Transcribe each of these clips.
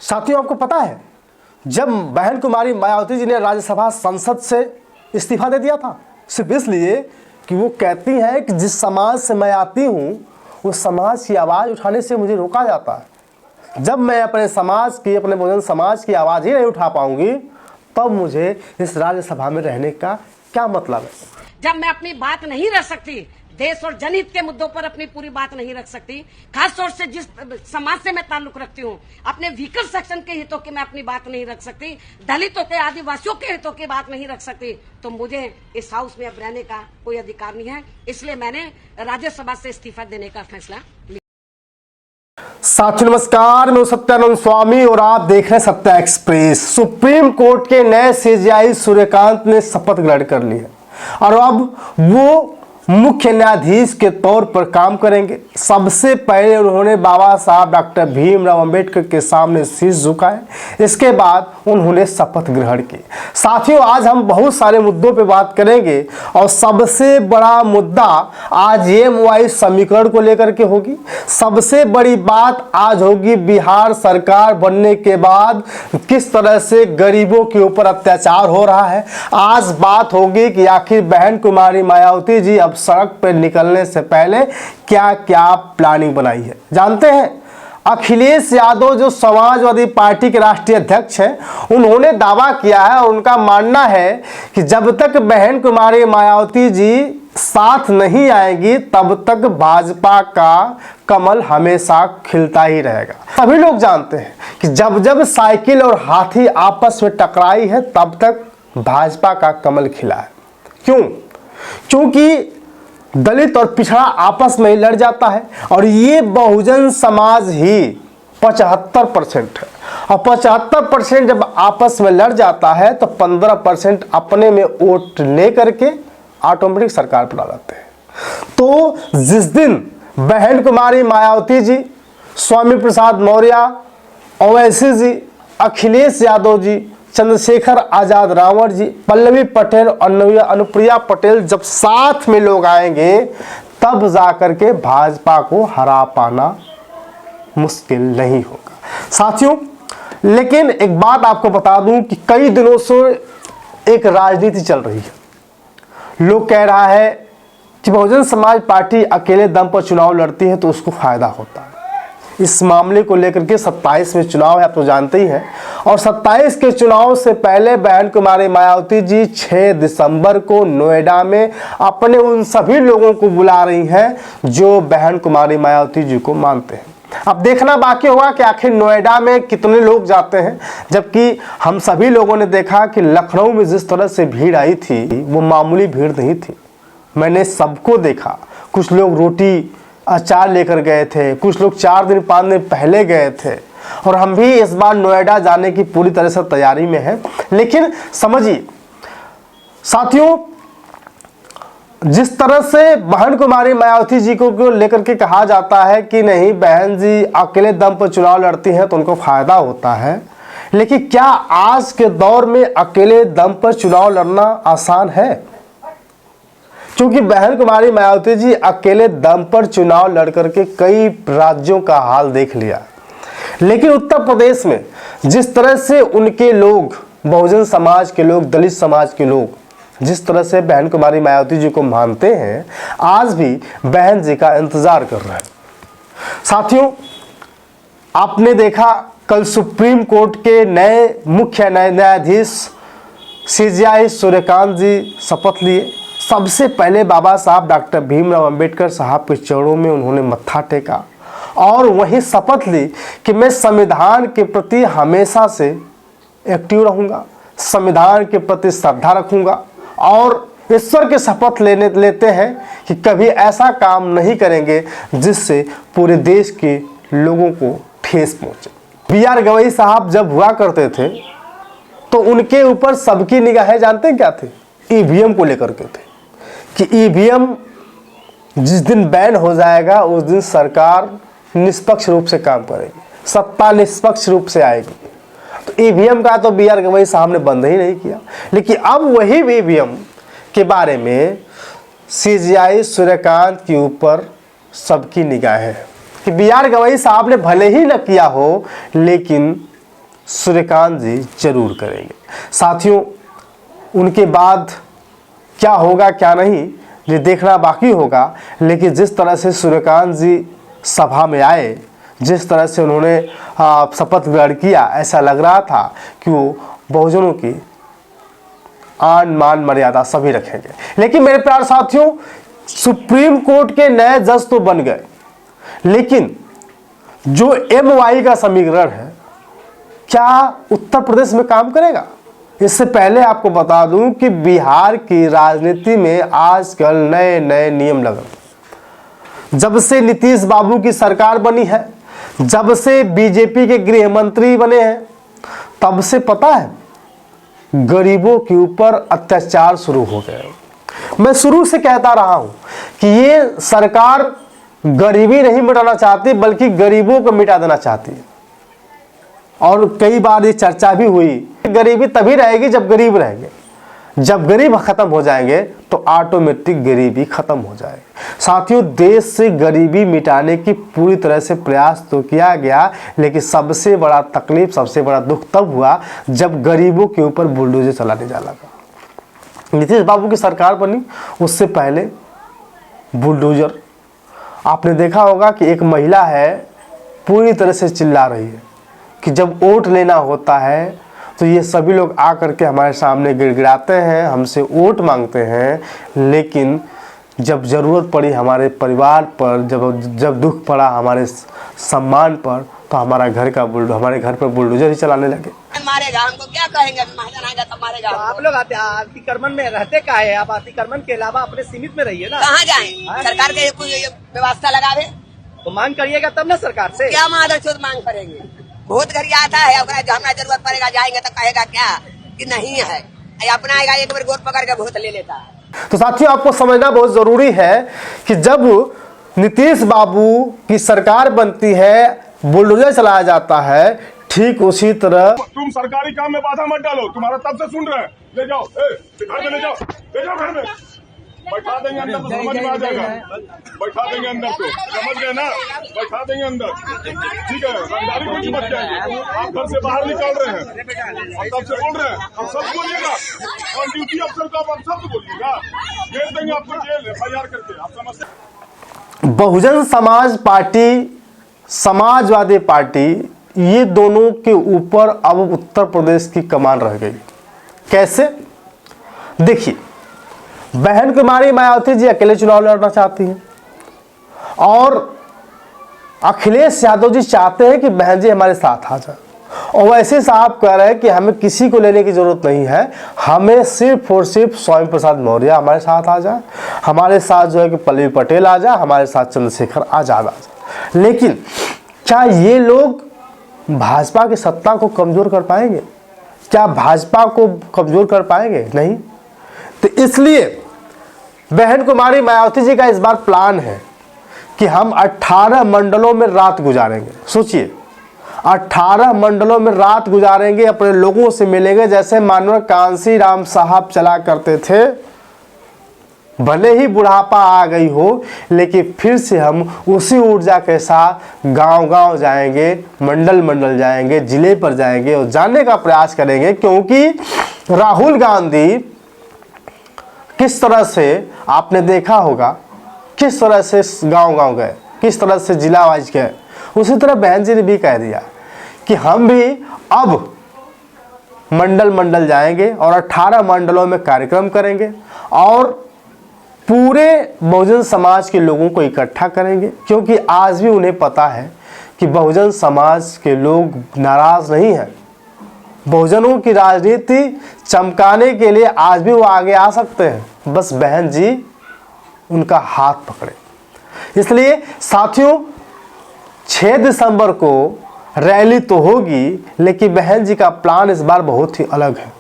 साथियों, आपको पता है जब बहन कुमारी मायावती जी ने राज्यसभा संसद से इस्तीफा दे दिया था, सिर्फ इसलिए कि वो कहती हैं कि जिस समाज से मैं आती हूँ उस समाज की आवाज़ उठाने से मुझे रोका जाता है। जब मैं अपने समाज की, अपने बहुजन समाज की आवाज़ ही नहीं उठा पाऊंगी तब मुझे इस राज्यसभा में रहने का क्या मतलब है। जब मैं अपनी बात नहीं रख सकती, देश और जनहित के मुद्दों पर अपनी पूरी बात नहीं रख सकती, खास तौर से जिस समाज से मैं ताल्लुक रखती हूँ, अपने वीकर सेक्शन के हितों की मैं अपनी बात नहीं रख सकती, दलितों के, आदिवासियों के हितों की बात नहीं रख सकती, तो मुझे इस हाउस में अब रहने का कोई अधिकार नहीं है। इसलिए मैंने राज्यसभा से इस्तीफा देने का फैसला लिया। साथियों नमस्कार, मैं सत्यानंद स्वामी और आप देख रहे हैं सत्या एक्सप्रेस। सुप्रीम कोर्ट के नए सीजेआई सूर्यकांत ने शपथ ग्रहण कर ली है और अब वो मुख्य न्यायाधीश के तौर पर काम करेंगे। सबसे पहले उन्होंने बाबा साहब डॉक्टर भीमराव अंबेडकर के सामने शीश झुकाए, इसके बाद उन्होंने शपथ ग्रहण की। साथियों, आज हम बहुत सारे मुद्दों पे बात करेंगे और सबसे बड़ा मुद्दा आज EMY समीकरण को लेकर के होगी। सबसे बड़ी बात आज होगी बिहार सरकार बनने के बाद किस तरह से गरीबों के ऊपर अत्याचार हो रहा है। आज बात होगी कि आखिर बहन कुमारी मायावती जी अब सड़क पर निकलने से पहले क्या क्या प्लानिंग बनाई है। जानते हैं, अखिलेश यादव जो समाजवादी पार्टी के राष्ट्रीय अध्यक्ष हैं, उन्होंने दावा किया है और उनका मानना है कि जब तक बहन कुमारी मायावती जी साथ नहीं आएगी तब तक भाजपा का कमल हमेशा खिलता ही रहेगा। सभी लोग जानते हैं कि जब जब साइकिल और हाथी आपस में टकराई है तब तक भाजपा का कमल खिला है। क्यों? क्योंकि दलित और पिछड़ा आपस में ही लड़ जाता है और ये बहुजन समाज ही 75% है और 75% जब आपस में लड़ जाता है तो 15% अपने में वोट ले करके ऑटोमेटिक सरकार बना लाते हैं। तो जिस दिन बहन कुमारी मायावती जी, स्वामी प्रसाद मौर्य, ओवैसी जी, अखिलेश यादव जी, चंद्रशेखर आजाद रावण जी, पल्लवी पटेल और अनुप्रिया पटेल जब साथ में लोग आएंगे तब जाकर के भाजपा को हरा पाना मुश्किल नहीं होगा। साथियों, लेकिन एक बात आपको बता दूं कि कई दिनों से एक राजनीति चल रही है। लोग कह रहा है कि बहुजन समाज पार्टी अकेले दम पर चुनाव लड़ती है तो उसको फायदा होता है। इस मामले को लेकर के 27 में चुनाव है, आप तो जानते ही हैं, और 27 के चुनाव से पहले बहन कुमारी मायावती जी 6 दिसंबर को नोएडा में अपने उन सभी लोगों को बुला रही हैं जो बहन कुमारी मायावती जी को मानते हैं। अब देखना बाकी होगा कि आखिर नोएडा में कितने लोग जाते हैं, जबकि हम सभी लोगों ने देखा कि लखनऊ में जिस तरह से भीड़ आई थी वो मामूली भीड़ नहीं थी। मैंने सबको देखा, कुछ लोग रोटी अचार लेकर गए थे, कुछ लोग 4 दिन 5 दिन पहले गए थे और हम भी इस बार नोएडा जाने की पूरी तरह से तैयारी में हैं। लेकिन समझिए साथियों, जिस तरह से बहन कुमारी मायावती जी को लेकर के कहा जाता है कि नहीं बहन जी अकेले दम पर चुनाव लड़ती हैं तो उनको फायदा होता है, लेकिन क्या आज के दौर में अकेले दम पर चुनाव लड़ना आसान है? क्योंकि बहन कुमारी मायावती जी अकेले दम पर चुनाव लड़ करके कई राज्यों का हाल देख लिया, लेकिन उत्तर प्रदेश में जिस तरह से उनके लोग, बहुजन समाज के लोग, दलित समाज के लोग जिस तरह से बहन कुमारी मायावती जी को मानते हैं, आज भी बहन जी का इंतजार कर रहे हैं। साथियों, आपने देखा कल सुप्रीम कोर्ट के नए मुख्य न्यायाधीश सीजेआई सूर्यकांत जी शपथ लिए। सबसे पहले बाबा साहब डॉक्टर भीमराव अंबेडकर साहब के चरणों में उन्होंने मत्था टेका और वही शपथ ली कि मैं संविधान के प्रति हमेशा से एक्टिव रहूंगा, संविधान के प्रति श्रद्धा रखूंगा और ईश्वर के शपथ लेते हैं कि कभी ऐसा काम नहीं करेंगे जिससे पूरे देश के लोगों को ठेस पहुंचे। BR गवई साहब जब हुआ करते थे तो उनके ऊपर सबकी निगाहें जानते क्या थे? EVM को लेकर के थे कि EVM जिस दिन बैन हो जाएगा उस दिन सरकार निष्पक्ष रूप से काम करेगी, सत्ता निष्पक्ष रूप से आएगी। तो EVM का तो BR गवई साहब ने बंद ही नहीं किया, लेकिन अब वही EVM के बारे में CJI सूर्यकांत के ऊपर सबकी निगाहें है कि BR गवई साहब ने भले ही न किया हो लेकिन सूर्यकांत जी जरूर करेंगे। साथियों, उनके बाद क्या होगा क्या नहीं ये देखना बाकी होगा, लेकिन जिस तरह से सूर्यकांत जी सभा में आए, जिस तरह से उन्होंने शपथ ग्रहण किया, ऐसा लग रहा था कि वो बहुजनों की आन मान मर्यादा सभी रखेंगे। लेकिन मेरे प्यारे साथियों, सुप्रीम कोर्ट के नए जज तो बन गए, लेकिन जो MY का समीकरण है क्या उत्तर प्रदेश में काम करेगा? इससे पहले आपको बता दूं कि बिहार की राजनीति में आजकल नए नए नियम लगे। जब से नीतीश बाबू की सरकार बनी है, जब से बीजेपी के गृह मंत्री बने हैं, तब से पता है गरीबों के ऊपर अत्याचार शुरू हो गए। मैं शुरू से कहता रहा हूं कि ये सरकार गरीबी नहीं मिटाना चाहती, बल्कि गरीबों को मिटा देना चाहती है। और कई बार ये चर्चा भी हुई, गरीबी तभी रहेगी जब गरीब रहेंगे, जब गरीब खत्म हो जाएंगे तो ऑटोमेटिक गरीबी खत्म हो जाएगी। साथियों, देश से गरीबी मिटाने की पूरी तरह से प्रयास तो किया गया, लेकिन सबसे बड़ा तकलीफ, सबसे बड़ा दुख तब हुआ जब गरीबों के ऊपर बुलडोजर चलाने जा लगा। नीतीश बाबू की सरकार बनी, उससे पहले बुलडोजर, आपने देखा होगा कि एक महिला है पूरी तरह से चिल्ला रही है कि जब वोट लेना होता है तो ये सभी लोग आकर के हमारे सामने गिड़गिड़ाते हैं, हमसे वोट मांगते हैं, लेकिन जब ज़रूरत पड़ी हमारे परिवार पर, जब दुख पड़ा हमारे सम्मान पर, तो हमारे घर पर बुलडोजर ही चलाने लगे। मारेगा हमको, क्या कहेंगे? महाजन आएगा तब मारेगा। तो आप लोग अतिक्रमण में रहते का है? आप अतिक्रमण के अलावा अपने सीमित में रहिए ना। कहाँ जाए? सरकार के कोई व्यवस्था लगावे तो मांग करिएगा तब ना सरकार से। क्या मादर मांग करेंगे? बहुत घड़ी आता है, हमारा जरूरत पड़ेगा जाएंगे तो कहेगा क्या कि नहीं है, अपना आएगा एक बार गोद पकड़ के वोट ले लेता है। तो साथियों, आपको समझना बहुत जरूरी है कि जब नीतीश बाबू की सरकार बनती है, बुलडोजर चलाया जाता है, ठीक उसी तरह तुम सरकारी काम में बाधा मत डालो, तुम्हारा तब से सुन रहे हैं, ले जाओ घर में, ले जाओ घर में, बैठा देंगे अंदर तो समझ में आ जाएगा, बैठा देंगे अंदर तो समझ गए ना, बैठा देंगे अंदर, ठीक है, रंगदारी कुछ मत जाएंगे। आप घर से बाहर निकल रहे हैं और तब से बोल रहे हैं, अब सब बोलिएगा, और ड्यूटी अफसर का आप सब बोलिएगा, भेज देंगे आपको जेल FIR करके। आप समझते? बहुजन समाज पार्टी, समाजवादी पार्टी, ये दोनों के ऊपर अब उत्तर प्रदेश की कमान रह गई। कैसे? देखिए, बहन कुमारी मायावती जी अकेले चुनाव लड़ना चाहती हैं और अखिलेश यादव जी चाहते हैं कि बहन जी हमारे साथ आ जाए, और वैसे साहब कह रहे हैं कि हमें किसी को लेने की जरूरत नहीं है, हमें सिर्फ और सिर्फ स्वामी प्रसाद मौर्य हमारे साथ आ जाए, हमारे साथ जो है कि पल्लवी पटेल आ जाए, हमारे साथ चंद्रशेखर आजाद आ जाए। लेकिन क्या ये लोग भाजपा की सत्ता को कमजोर कर पाएंगे? क्या भाजपा को कमजोर कर पाएंगे? नहीं। तो इसलिए बहन कुमारी मायावती जी का इस बार प्लान है कि हम 18 मंडलों में रात गुजारेंगे। सोचिए, 18 मंडलों में रात गुजारेंगे, अपने लोगों से मिलेंगे, जैसे मानव कांसी राम साहब चला करते थे। भले ही बुढ़ापा आ गई हो, लेकिन फिर से हम उसी ऊर्जा के साथ गांव-गांव जाएंगे, मंडल मंडल जाएंगे, जिले पर जाएंगे और जानने का प्रयास करेंगे, क्योंकि राहुल गांधी किस तरह से, आपने देखा होगा किस तरह से गांव-गांव गए, किस तरह से जिला वाइज गए, उसी तरह बहन जी ने भी कह दिया कि हम भी अब मंडल मंडल जाएंगे और 18 मंडलों में कार्यक्रम करेंगे और पूरे बहुजन समाज के लोगों को इकट्ठा करेंगे, क्योंकि आज भी उन्हें पता है कि बहुजन समाज के लोग नाराज नहीं हैं। बहुजनों की राजनीति चमकाने के लिए आज भी वो आगे आ सकते हैं, बस बहन जी उनका हाथ पकड़े। इसलिए साथियों, 6 दिसंबर को रैली तो होगी, लेकिन बहन जी का प्लान इस बार बहुत ही अलग है,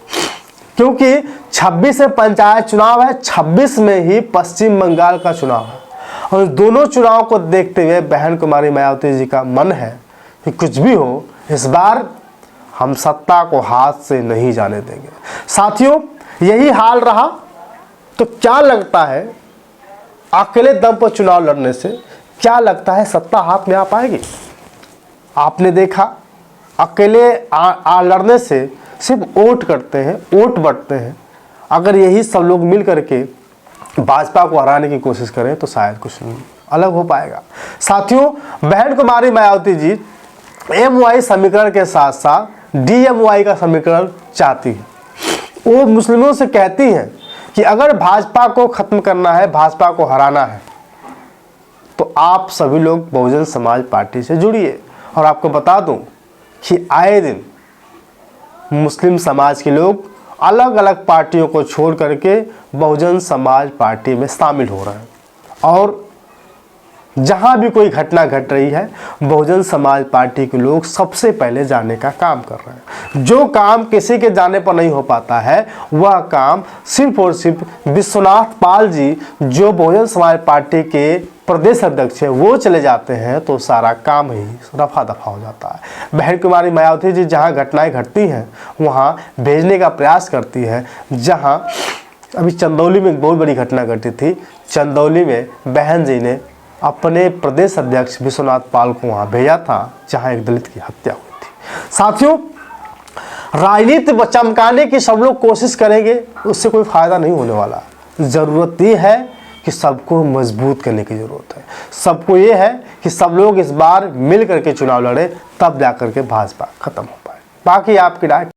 क्योंकि 26 में पंचायत चुनाव है, 26 में ही पश्चिम बंगाल का चुनाव है, और दोनों चुनाव को देखते हुए बहन कुमारी मायावती जी का मन है कि कुछ भी हो, इस बार हम सत्ता को हाथ से नहीं जाने देंगे। साथियों, यही हाल रहा तो क्या लगता है, अकेले दम पर चुनाव लड़ने से क्या लगता है सत्ता हाथ में आ पाएगी? आपने देखा अकेले लड़ने से सिर्फ वोट करते हैं, वोट बढ़ते हैं। अगर यही सब लोग मिल करके भाजपा को हराने की कोशिश करें तो शायद कुछ नहीं अलग हो पाएगा। साथियों, बहन कुमारी मायावती जी MY समीकरण के साथ साथ DMY का समीकरण चाहती है। वो मुस्लिमों से कहती हैं कि अगर भाजपा को खत्म करना है, भाजपा को हराना है, तो आप सभी लोग बहुजन समाज पार्टी से जुड़िए। और आपको बता दूं कि आए दिन मुस्लिम समाज के लोग अलग अलग पार्टियों को छोड़ करके बहुजन समाज पार्टी में शामिल हो रहे हैं, और जहां भी कोई घटना घट रही है बहुजन समाज पार्टी के लोग सबसे पहले जाने का काम कर रहे हैं। जो काम किसी के जाने पर नहीं हो पाता है वह काम सिर्फ और सिर्फ विश्वनाथ पाल जी, जो बहुजन समाज पार्टी के प्रदेश अध्यक्ष है, वो चले जाते हैं तो सारा काम ही रफा दफा हो जाता है। बहन कुमारी मायावती जी जहां घटनाएं घटती हैं वहां भेजने का प्रयास करती है। जहां अभी चंदौली में एक बहुत बड़ी घटना घटी थी, चंदौली में बहन जी ने अपने प्रदेश अध्यक्ष विश्वनाथ पाल को वहां भेजा था जहां एक दलित की हत्या हुई थी। साथियों, राजनीति चमकाने की सब लोग कोशिश करेंगे, उससे कोई फायदा नहीं होने वाला। जरूरत ये है कि सबको मजबूत करने की जरूरत है। सबको ये है कि सब लोग इस बार मिल करके चुनाव लड़े, तब जाकर के भाजपा खत्म हो पाए। बाकी आपकी राय